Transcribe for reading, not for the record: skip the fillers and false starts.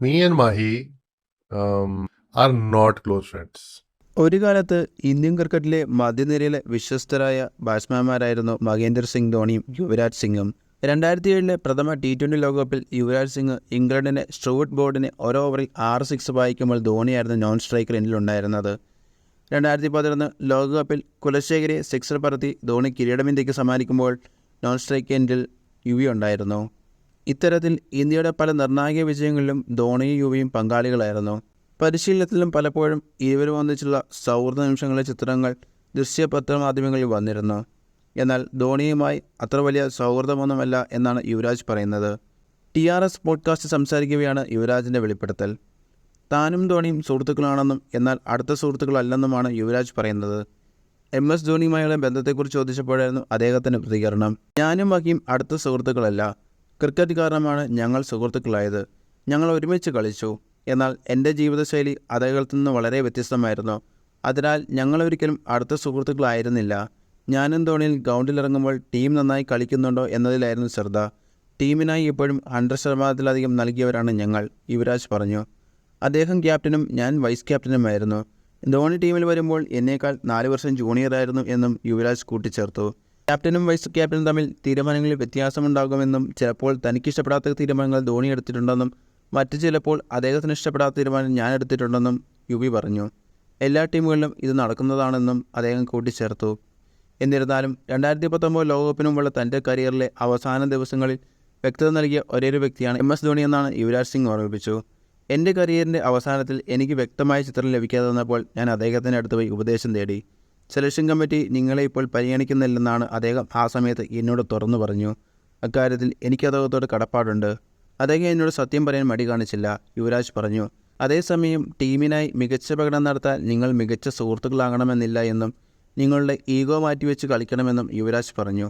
Me and Mahi are not close friends. ഒരു കാലത്ത് Indian ക്രിക്കറ്റിലെ മധ്യനിരയിലെ വിശ്വസ്തരായ ബാറ്റ്സ്മാൻമാരായിരുന്നു മഹേന്ദ്ര സിംഗ് ധോണിയും യുവരാജ് സിംഗും. 2007 പ്രഥമ T20 ലോകകപ്പിൽ യുവരാജ് സിംഗ് ഇംഗ്ലണ്ടിനെ സ്ട്രൂവട്ട് ബോർഡിനെ ഒരു ഓവറിൽ 6 സിക്സ് പായിക്കുമ്പോൾ ധോണിയായിരുന്നു നോൺ സ്ട്രൈക്കർ എന്നിലുണ്ടായിരുന്നത്. 2011 ലോകകപ്പിൽ കുലശേഖരെ സിക്സർ പറത്തി ധോണി കിരീടം ഇന്ത്യക്ക് സമ്മാനിക്കുമ്പോൾ നോൺ സ്ട്രൈക്ക് എൻഡിൽ യുവി ഉണ്ടായിരുന്നു. ഇത്തരത്തിൽ ഇന്ത്യയുടെ പല നിർണായക വിജയങ്ങളിലും ധോണിയും യുവിയും പങ്കാളികളായിരുന്നു. പരിശീലനത്തിലും പലപ്പോഴും ഇരുവരും ഒന്നിച്ചുള്ള സൗഹൃദ നിമിഷങ്ങളിലെ ചിത്രങ്ങൾ ദൃശ്യപത്രമാധ്യമങ്ങളിൽ വന്നിരുന്നു. എന്നാൽ ധോണിയുമായി അത്ര വലിയ സൗഹൃദമൊന്നുമല്ല എന്നാണ് യുവരാജ് പറയുന്നത്. TRS പോഡ്കാസ്റ്റ് സംസാരിക്കവെയാണ് യുവരാജിൻ്റെ വെളിപ്പെടുത്തൽ. താനും ധോണിയും സുഹൃത്തുക്കളാണെന്നും എന്നാൽ അടുത്ത സുഹൃത്തുക്കളല്ലെന്നുമാണ് യുവരാജ് പറയുന്നത്. MS ധോണിയുമായുള്ള ബന്ധത്തെക്കുറിച്ച് ചോദിച്ചപ്പോഴായിരുന്നു അദ്ദേഹത്തിൻ്റെ പ്രതികരണം. ഞാനും മഹിയും അടുത്ത സുഹൃത്തുക്കളല്ല. ക്രിക്കറ്റ് കാരണമാണ് ഞങ്ങൾ സുഹൃത്തുക്കളായത്. ഞങ്ങൾ ഒരുമിച്ച് കളിച്ചു. എന്നാൽ എൻ്റെ ജീവിതശൈലി അദ്ദേഹത്തിൽ നിന്ന് വളരെ വ്യത്യസ്തമായിരുന്നു. അതിനാൽ ഞങ്ങളൊരിക്കലും അടുത്ത സുഹൃത്തുക്കളായിരുന്നില്ല. ഞാനും ധോണിയിൽ ഗ്രൗണ്ടിലിറങ്ങുമ്പോൾ ടീം നന്നായി കളിക്കുന്നുണ്ടോ എന്നതിലായിരുന്നു ശ്രദ്ധ. ടീമിനായി എപ്പോഴും 100% നൽകിയവരാണ് ഞങ്ങൾ, യുവരാജ് പറഞ്ഞു. അദ്ദേഹം ക്യാപ്റ്റനും ഞാൻ വൈസ് ക്യാപ്റ്റനുമായിരുന്നു. ധോണി ടീമിൽ വരുമ്പോൾ എന്നേക്കാൾ 4 വർഷം ജൂനിയറായിരുന്നു എന്നും യുവരാജ് കൂട്ടിച്ചേർത്തു. ക്യാപ്റ്റനും വൈസ് ക്യാപ്റ്റനും തമ്മിൽ തീരുമാനങ്ങളിൽ വ്യത്യാസമുണ്ടാകുമെന്നും ചിലപ്പോൾ തനിക്കിഷ്ടപ്പെടാത്ത തീരുമാനങ്ങൾ ധോണി എടുത്തിട്ടുണ്ടെന്നും മറ്റു ചിലപ്പോൾ അദ്ദേഹത്തിന് ഇഷ്ടപ്പെടാത്ത തീരുമാനം ഞാൻ എടുത്തിട്ടുണ്ടെന്നും യുവി പറഞ്ഞു. എല്ലാ ടീമുകളിലും ഇത് നടക്കുന്നതാണെന്നും അദ്ദേഹം കൂട്ടിച്ചേർത്തു. എന്നിരുന്നാലും 2019 ലോകകപ്പിന് മുമ്പുള്ള തൻ്റെ കരിയറിലെ അവസാന ദിവസങ്ങളിൽ വ്യക്തത നൽകിയ ഒരേയൊരു വ്യക്തിയാണ് MS ധോണി എന്നാണ് യുവരാജ് സിംഗ് ഓർമ്മിപ്പിച്ചു. എൻ്റെ കരിയറിൻ്റെ അവസാനത്തിൽ എനിക്ക് വ്യക്തമായ ചിത്രം ലഭിക്കാതെ വന്നപ്പോൾ ഞാൻ അദ്ദേഹത്തിൻ്റെ അടുത്ത് പോയി ഉപദേശം തേടി. സെലക്ഷൻ കമ്മിറ്റി നിങ്ങളെ ഇപ്പോൾ പരിഗണിക്കുന്നില്ലെന്നാണ് അദ്ദേഹം ആ സമയത്ത് എന്നോട് തുറന്നു പറഞ്ഞു. അക്കാര്യത്തിൽ എനിക്ക് അദ്ദേഹത്തോട് കടപ്പാടുണ്ട്. അദ്ദേഹം എന്നോട് സത്യം പറയാൻ മടി കാണിച്ചില്ല, യുവരാജ് പറഞ്ഞു. അതേസമയം ടീമിനായി മികച്ച പ്രകടനം നടത്താൻ നിങ്ങൾ മികച്ച സുഹൃത്തുക്കളാകണമെന്നില്ല എന്നും നിങ്ങളുടെ ഈഗോ മാറ്റിവെച്ച് കളിക്കണമെന്നും യുവരാജ് പറഞ്ഞു.